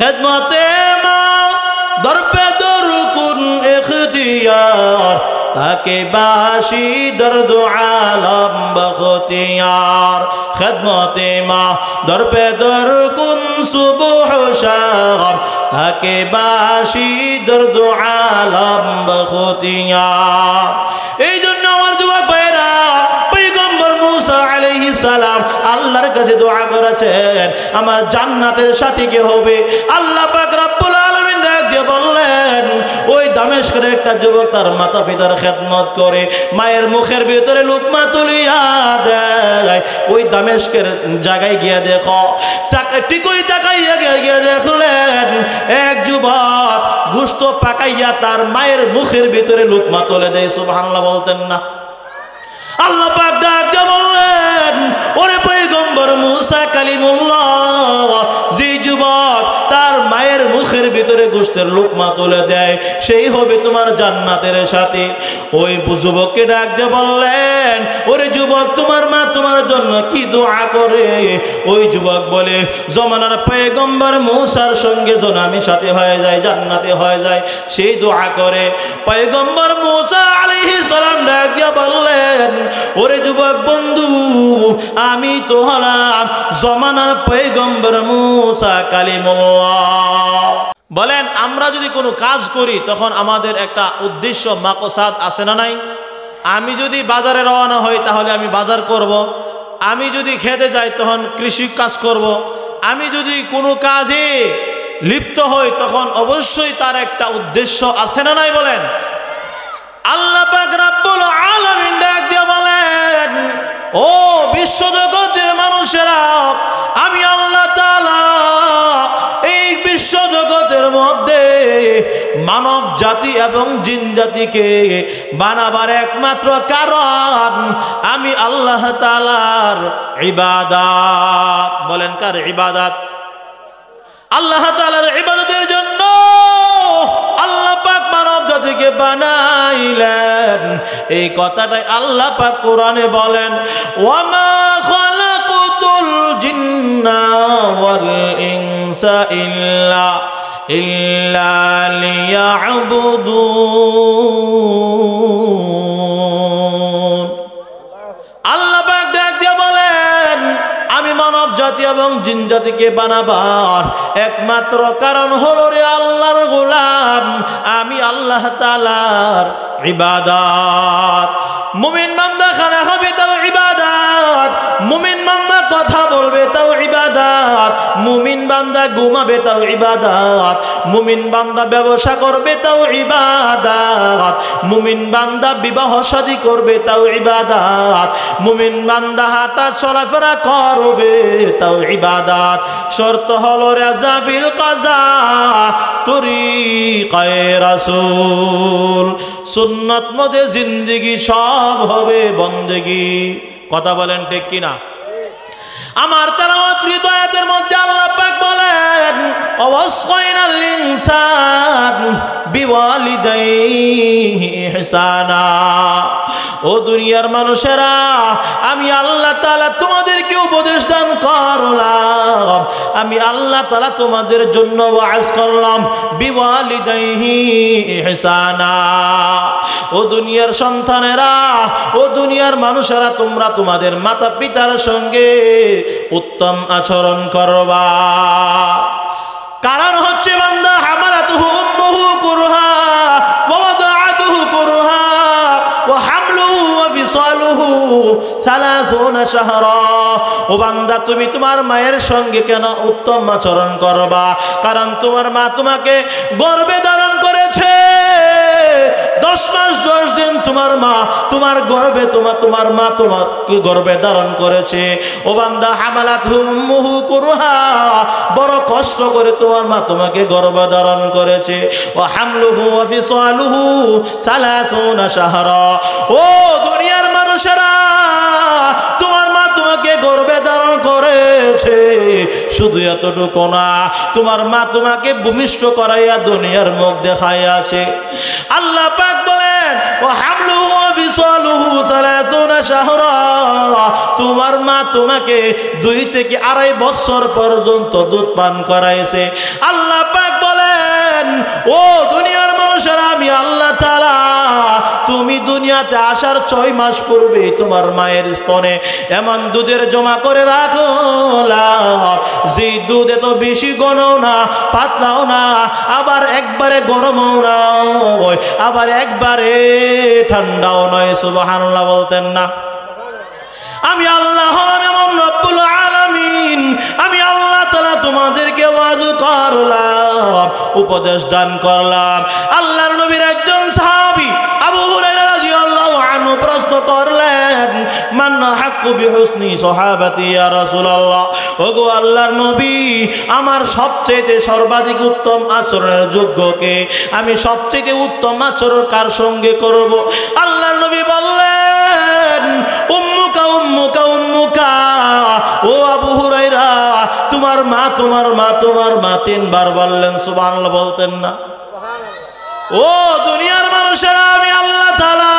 খেদমতে মা দরপে দর কুন ইখতিয়ার তাকে বাসি দর্দ আলম বখতিয়ার খেদমতে মা দরপে দর কুন সুবহ শাম তাকে বাসি দর্দ আলম বখতিয়ার। এই জন্য আমার যুবক ভাইরা পয়গম্বর মুসা আলাইহিস সালাম আল্লাহর কাছে দোয়া করেছেন আমার জান্নাতের সাথী কে হবে। আল্লাহ পাক রব্বুল আলামিন ডাক দিয়ে বললেন ওই দামেস্কের একটা যুবক তার মাতা পিতার খেদমত করে মায়ের মুখের ভিতরে লুকমা তুলিয়া দেয়। ওই দামেস্কের জায়গায় গিয়ে দেখো টিকুই তাকাইয়া গিয়ে দেখলেন এক যুবক গোশত পাকাইয়া তার মায়ের মুখের ভিতরে লুকমা তুলে দেয়। সুবহানাল্লাহ বলতেন না? আল্লাহ পাক ডাক দিয়ে বললেন ওরে পয়গম্বর মুসা কালিমুল্লাহ যে যুবক তার মায়ের মুখের ভিতরে গোশতের লুকমা তুলে দেয় সেই হবে তোমার জান্নাতের সাথী। ওই যুবককে ডাক দিয়ে বললেন ওরে যুবক তোমার মা তোমার জন্য কি দোয়া করে? ওই যুবক বলে জমানার পয়গম্বর মুসার সঙ্গে যেন আমি সাথে হয়ে যাই জান্নাতে হয়ে যায় সেই দোয়া করে। পয়গম্বর মুসা আলাইহিস সালাম ডাক দিয়ে বললেন ওরে যুবক বন্ধু আমি তো হলাম জমানার পয়গম্বর মুসা কালিমুল্লাহ। বলেন আমরা যদি কোনো কাজ করি তখন আমাদের একটা উদ্দেশ্য মাকসাদ আছে না নাই? আমি যদি বাজারে রওনা হই তাহলে আমি বাজার করব, আমি যদি খেতে যাই তখন কৃষি কাজ করব, আমি যদি কোনো কাজে লিপ্ত হই তখন অবশ্যই তার একটা উদ্দেশ্য আছে না নাই? বলেন আল্লাহ পাক রব্বুল আলামিন ডাক দিয়ে বলেন ও বিশ্বজগতের মানুষেরা আমি আল্লাহ তাআলা এই বিশ্বজগতের মধ্যে মানব জাতি এবং জিন জাতিকে বানাবার একমাত্র কারণ আমি আল্লাহ তাআলার ইবাদত। বলেন কার ইবাদত? আল্লাহ তাআলার ইবাদতের জন্য আল্লাহ পাক মানব জাতিকে বানাইলেন। এই কথাটাই আল্লাহ পাক কোরআনে বলেন ওয়ামা খালাকুতুল জিন্না ওয়াল ইনসা ইল্লা লিয়াবুদুন। আল্লাহ পাক ডাক দিয়ে বলেন আমি মানব জাতি এবং জিন জাতিকে বানাবার একমাত্র কারণ হলো রে আল্লাহর গোলাম আমি আল্লাহ তাআলার ইবাদত। মুমিন বান্দা খানা খাবে তাও ইবাদত, মুমিন বান্দা কথা বলবে তাও ইবাদত, মুমিন বান্দা ঘুমাবে তাও ইবাদত, মুমিন বান্দা ব্যবসা করবে তাও ইবাদত, মুমিন বান্দা বিবাহ শাদী করবে তাও ইবাদত, মুমিন বান্দা হাঁটা চলাফেরা করবে তাও ইবাদত। শর্ত হলো রাজা বিল কাজা তরিকায়ে রাসূল, সুন্নাত মতে জিন্দেগি সব হবে বন্দেগি। কথা বলেন ঠিক কিনা? আমার তেলাওয়াতকৃত আয়াতের মধ্যে আল্লাহ পাক বলেন ওয়াসাইনাল ইনসান বিওয়ালিদাইহি ইহসানা। ও দুনিয়ার মানুষেরা আমি আল্লাহ তাআলা তোমাদেরকে উপদেশ দান করলাম, আমি আল্লাহ তাআলা তোমাদের জন্য ওয়াজ করলাম বিওয়ালিদাইহি ইহসানা। ও দুনিয়ার সন্তানেরা, ও দুনিয়ার মানুষেরা তোমরা তোমাদের মাতা পিতার সঙ্গে উত্তম আচরণ করবা। কারণ হচ্ছে বান্দা হামালাতুহু উম্মুহু কুরহা ওয়া ওয়াদাআতুহু কুরহা ওয়া হামলুহু ওয়া ফিসালুহু 30 শাহরা। ও বান্দা তুমি তোমার মায়ের সঙ্গে কেন উত্তম আচরণ করবা? কারণ তোমার মা তোমাকে গর্ভে ধারণ করেছে 10 মাস 10 দিন তোমার মা তোমার গর্ভে তোমার মা তোমাকে গর্ভে ধারণ করেছে। ও বান্দা হামালাতহু উম্মুহু কুরহা বড় কষ্ট করে তোমার মা তোমাকে গর্ভে ধারণ করেছে। ওয়া হামলুহু ওয়া ফিসালুহু 30 শাহরা। ও দুনিয়ার মানুষেরা তোমার মা তোমাকে গর্ভে ধারণ করেছে। শুধু এতটুকু না, তোমার মা তোমাকে ভূমিষ্ঠ করাইয়া দুনিয়ার মুখ দেখাইয়াছে। আল্লাহ পাক বলেন ওয়া হামলুহু ওয়া ফিসালুহু 30 শাহরা, তোমার মা তোমাকে 2 থেকে 2.5 বছর পর্যন্ত দুধ পান করাইছে। আল্লাহ পাক বলেন ও দুনিয়ার মানুষেরা, আমি আল্লাহ তাআলা তুমি দুনিয়াতে আসার 6 মাস পূর্বে তোমার মায়ের স্তনে এমন দুধের জমা করে রাখলাম, যে দুধ এত বেশি ঘনও না, পাতলাও না, আবার একবারে গরমও না, আবার একবারে ঠান্ডাও নয়। সুবহানাল্লাহ বলতেন না? আমি আল্লাহ হলাম এমন রব্বুল আলামিন। আমি আল্লাহ তাআলা তোমাদেরকে ওয়াজ করলাম, উপদেশ দান করলাম। আল্লাহর নবীর একজন সাহাবী আবু হুরায়রা রাদিয়াল্লাহু আনহু প্রশ্ন করলেন, মান হাক্কু বিহুসনি সাহাবাতি ইয়া রাসূলুল্লাহ, ওগো আল্লাহর নবী, আমার সবচেয়ে সর্বাধিক উত্তম আচরণের যোগ্য কে? আমি সবচেয়ে উত্তম আচরণ কার সঙ্গে করব? আল্লাহর নবী বললেন, উম্মুকা উম্মুকা উম্মুকা, ও আবু হুরায়রা, তোমার মা তোমার মা তোমার মা 3 বার বললেন। সুবহানাল্লাহ বলতেন না? ও দুনিয়ার মানুষেরা, আমি আল্লাহ তাআলা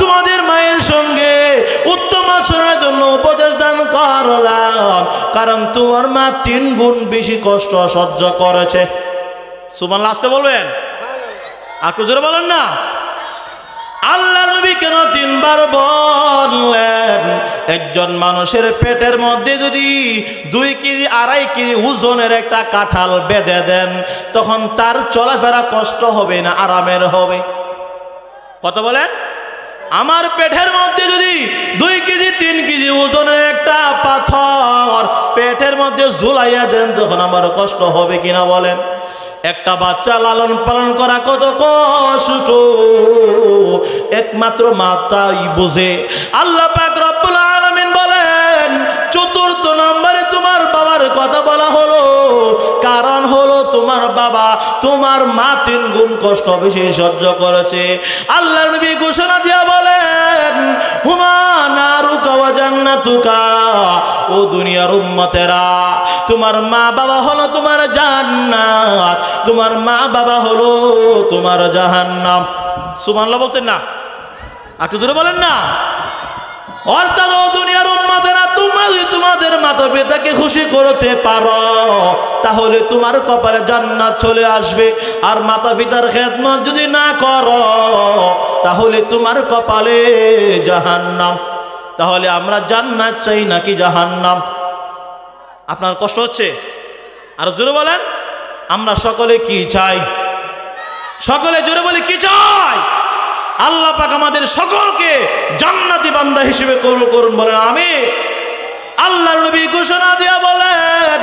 তোমাদের মায়ের সঙ্গে উত্তম আচরণের জন্য উপদেশ দান করলাম, কারণ তোমার মা 3 গুণ বেশি কষ্ট সহ্য করেছে। সুবহানাল্লাহ আসতে বলবেন? আর জোরে বলেন না? আল্লাহর নবী কেন 3 বার বললেন? একজন মানুষের পেটের মধ্যে যদি 2 কেজি 2.5 কেজি ওজনের একটা কাঁঠাল বেঁধে দেন, তখন তার চলাফেরা কষ্ট হবে না আরামের হবে? কত বলেন? আমার পেটের মধ্যে যদি 2 কেজি 3 কেজি ওজনের একটা পাথর পেটের মধ্যে ঝুলাইয়া দেন, তখন আমার কষ্ট হবে কিনা বলেন? একটা বাচ্চা লালন পালন করা কত কষ্ট একমাত্র মাতাই বোঝে। আল্লাহ পাক রব্বুল আলামিন বলেন, 4th নম্বরে তোমার বাবার কথা বলা হলো, কারণ হলো তোমার বাবা তোমার মা 3 গুণ কষ্ট বেশি সহ্য করেছে। আল্লাহর নবী ঘোষণা দিয়া বলেন, হুমা নারুকা ওয়া জান্নাতুকা, ও দুনিয়ার উম্মতেরা, তোমার মা বাবা হলো তোমার জান্নাত, তোমার মা বাবা হলো তোমার জাহান্নাম। সুবহানাল্লাহ বলতেন না? একটু জোরে বলেন না? অর্থাৎ ও দুনিয়ার উম্মতেরা, তোমরা যদি তোমাদের মাতা পিতাকে খুশি করতে পারো, তাহলে তোমার কপালে জান্নাত চলে আসবে। আর মাতা পিতার খেদমত যদি না করো, তাহলে তোমার কপালে জাহান্নাম। তাহলে আমরা জান্নাত চাই নাকি জাহান্নাম? আপনার কষ্ট হচ্ছে? আর জোরে বলেন, আমরা সকলে কি চাই? সকলে জোরে বলে কি চাই? আল্লাহ পাক আমাদের সকলকে জান্নাতি বান্দা হিসেবে কবুল করুন, বলেন আমিন। আল্লাহর নবী ঘোষণা দিয়া বলেন,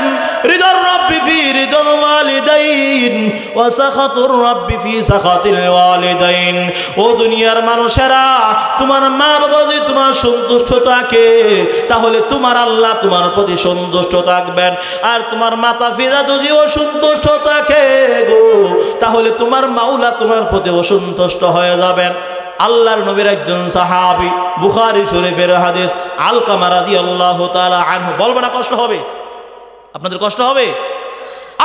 রিদার রাব্বি ফি রিদাল ওয়ালিদাইন ওয়া সাখাতুর রাব্বি ফি সাখাতিল ওয়ালিদাইন। ও দুনিয়ার মানুষেরা, তোমার মা বাবা যদি তোমার সন্তুষ্ট থাকে, তাহলে তোমার আল্লাহ তোমার প্রতি সন্তুষ্ট থাকবেন। আর তোমার মাতা পিতা যদি অসন্তুষ্ট থাকে গো, তাহলে তোমার মাওলা তোমার প্রতি অসন্তুষ্ট হয়ে যাবেন। আল্লাহর নবীর একজন সাহাবী, বুখারী শরীফের হাদিস, আলকামা রাদিয়াল্লাহু তাআলা আনহু। বলবো না কষ্ট হবে? আপনাদের কষ্ট হবে?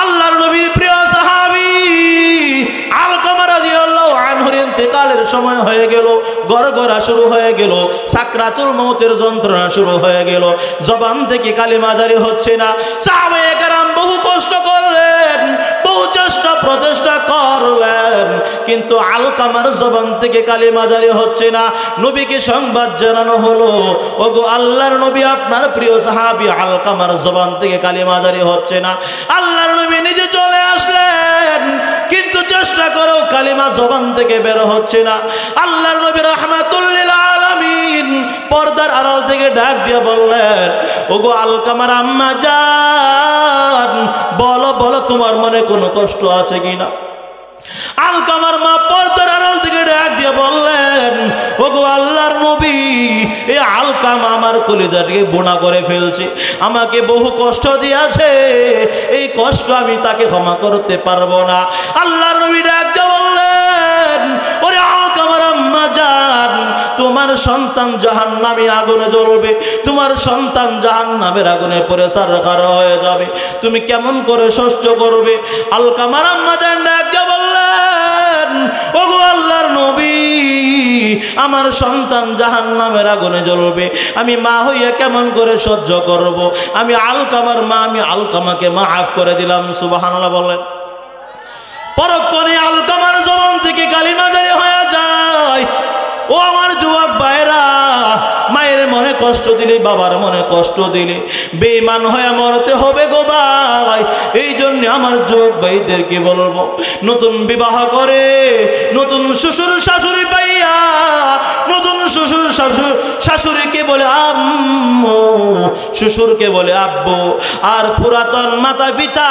আল্লাহর নবীর প্রিয় সাহাবী আলকামা রাদিয়াল্লাহু আনহুর ইন্তেকালের সময় হয়ে গেল, গড়গড়া শুরু হয়ে গেল, সাকরাতুল মউতের যন্ত্রণা শুরু হয়ে গেল, জবান থেকে কালিমা জারি হচ্ছে না। সাহাবায়ে কেরাম বহু কষ্ট করলেন, বহু চেষ্টা প্রচেষ্টা করলেন, কিন্তু আলকামার জবান থেকে কালিমা জারি হচ্ছে না। নবীকে সংবাদ জানানো হলো, ওগো আল্লাহর নবী, আপনার প্রিয় সাহাবী আলকামার জবান থেকে কালিমা জারি হচ্ছে না। আল্লাহর নবী নিজে চলে আসলেন, কিন্তু চেষ্টা করেও কালিমা জবান থেকে বের হচ্ছে না। আল্লাহর নবী রাহমাতুল লিল আলামিন পর্দার আড়াল থেকে ডাক দিয়ে বললেন, ওগো আলকামার আম্মা জান, বলো বলো তোমার মনে কোনো কষ্ট আছে কিনা? আলকামার মা পর্দার আড়াল থেকে ডাক দিয়ে বললেন, ওগো আল্লাহর নবী, এই আলকামা আমার কলিজাটাকে বোনা করে ফেলছে, আমাকে বহু কষ্ট দিয়েছে, এই কষ্ট আমি তাকে ক্ষমা করতে পারবো না। আল্লাহর নবী ডাক দিয়ে বললেন, ওরে আলকামার আম্মা জান, তোমার সন্তান জাহান্নামে আগুনে জ্বলবে, তোমার সন্তান জাহান্নামের আগুনে পড়ে ছারখার হয়ে যাবে, তুমি কেমন করে সহ্য করবে? আলকামার আম্মা জান ডাকে বললেন, ওগো আল্লাহর নবী, আমার সন্তান জাহান্নামের আগুনে জ্বলবে, আমি মা হইয়া কেমন করে সহ্য করব? আমি আলকামার মা, আমি আলকামাকে মাফ করে দিলাম। সুবহানাল্লাহ বলেন। পরক্ষণে আলকামার জবান থেকে কালিমা জারি হয়ে যায়। ও আমার যুবক ভাইরা, মায়ের মনে কষ্ট দিলে, বাবার মনে কষ্ট দিলে বেঈমান হয়ে মরতে হবে গো ভাই। এই জন্য আমার যুবক ভাইদেরকে বলবো, নতুন বিবাহ করে নতুন শ্বশুর শাশুড়ি পাইয়া, নতুন শ্বশুর শাশুড়িকে বলে আম্মু, শ্বশুরকে বলে আব্বু, আর পুরাতন মাতা পিতা,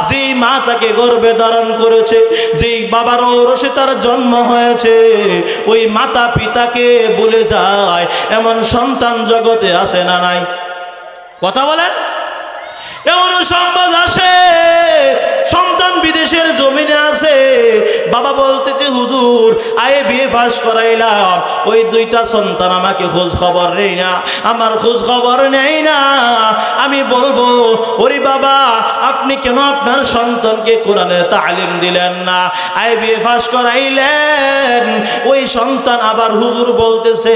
যেই মা তাকে গর্ভে ধারণ করেছে, যেই বাবার ঔরসে তার জন্ম হয়েছে, ওই মাতা পিতাকে ভুলে যায় এমন সন্তান জগতে আসে না নাই? কথা বলেন। এমন সংবাদ আসে, সন্তান বিদেশের জমিনে আছে, বাবা বলতেছে হুজুর আয়ে বিয়ে পাস করাইলাম, ওই দুইটা সন্তান আমাকে খোঁজ খবর নেই না, আমার খোঁজ খবর নেই না। আমি বলবো, ওরে বাবা, আপনি কেন আপনার সন্তানকে কোরআনের তালিম দিলেন না? আয়ে বিয়ে পাস করাইলেন, ওই সন্তান আবার হুজুর বলতেছে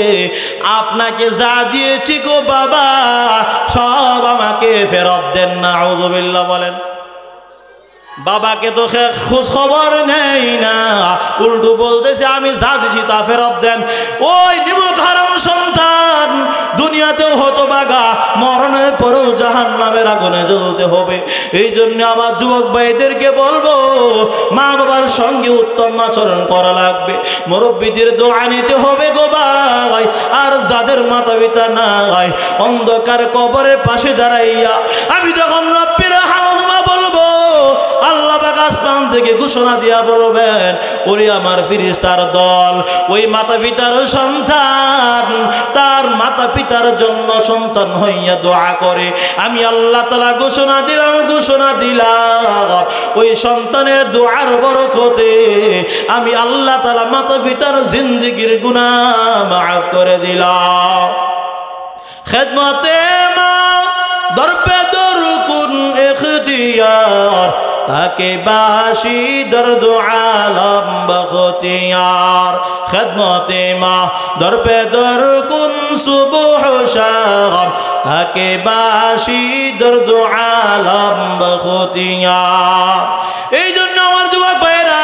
আপনাকে যা দিয়েছি গো বাবা সব আমাকে ফেরত দেন না। আউযুবিল্লাহ বলেন। বাবাকে তো খোঁজ খবর নেই না, উল্টো বলতেছে আমি যা দিছি তা ফেরত দেন। ওই নিমক হারাম সন্তান দুনিয়াতেও হতভাগা, মরণের পরেও জাহান্নামের আগুনে জ্বলতে হবে। এই জন্য আমার যুবক ভাইদেরকে বলবো, মা বাবার সঙ্গে উত্তম আচরণ করা লাগবে, মুরব্বিদের দোয়া নিতে হবে গো ভাই। আর যাদের মাতা পিতা নাই, অন্ধকার কবরের পাশে দাঁড়াইয়া আমি যখন রব্বির হামহুমা বলবো, আল্লাহ পাক আসমান থেকে ঘোষণা দিয়া বলবেন, ওরে আমার ফেরেশতার দল, ওই মাতা পিতার সন্তান তার মাতা পিতার জন্য সন্তান হইয়া দোয়া করে, আমি আল্লাহ তাআলা ঘোষণা দিলাম ওই সন্তানের দোয়ার বরকতে আমি আল্লাহ তাআলা মাতা পিতার জিন্দেগীর গুনাহ মাফ করে দিলাম। খেদমতে মা দরপে দরকুন ইখতিয়ার, তাকে বাসি দর্দ আলম বখতিয়ার। খেদমতে মা দরপে দরকুন সুবহ শাম, তাকে বাসি দর্দ আলম বখতিয়ার। এই জন্য আমার যুবক ভাইরা,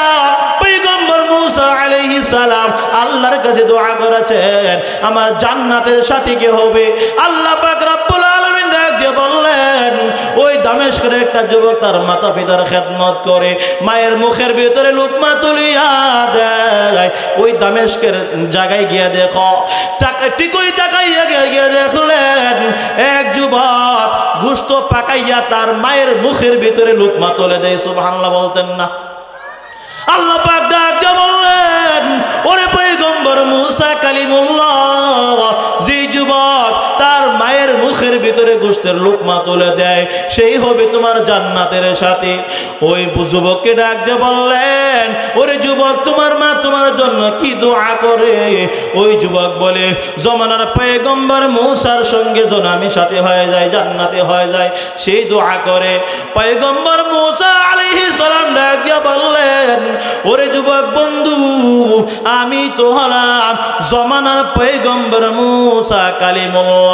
পয়গম্বর মুসা আলাইহিস সালাম আল্লাহর কাছে দোয়া করেছেন, আমার জান্নাতের সাথী কে হবে? আল্লাহ পাক রব্বুল আলামিন ডাকে বললেন, ওই দামেস্কের একটা যুবক তার মাতা পিতার খেদমত করে, মায়ের মুখের ভিতরে লুকমা তুলিয়া দেয়। ওই দামেস্কের জায়গায় গিয়ে দেখো, টিকুই তাকাইয়া গিয়ে দেখলেন এক যুবক গোশত পাকাইয়া তার মায়ের মুখের ভিতরে লুকমা তুলে দেয়। সুবহানাল্লাহ বলতেন না? আল্লাহ পাক ডাকে বললেন, ওরে পয়গম্বর মুসা কালিমুল্লাহ, যে যুবক তার মায়ের মুখের ভিতরে গোশতের লুকমা তুলে দেয়, সেই হবে তোমার জান্নাতের সাথী। ওই যুবককে ডাক দিয়ে বললেন, ওরে যুবক, তোমার মা তোমার জন্য কি দোয়া করে? ওই যুবক বলে, জমানার পয়গম্বর মুসার সঙ্গে যেন আমি সাথী হয়ে যাই, জান্নাতে হয়ে যায়, সেই দোয়া করে। পয়গম্বর মুসা আলাইহিস সালাম ডাক দিয়ে বললেন, ওরে যুবক বন্ধু, আমি তো হলাম জমানার পয়গম্বর মুসা কালিমুল্লাহ।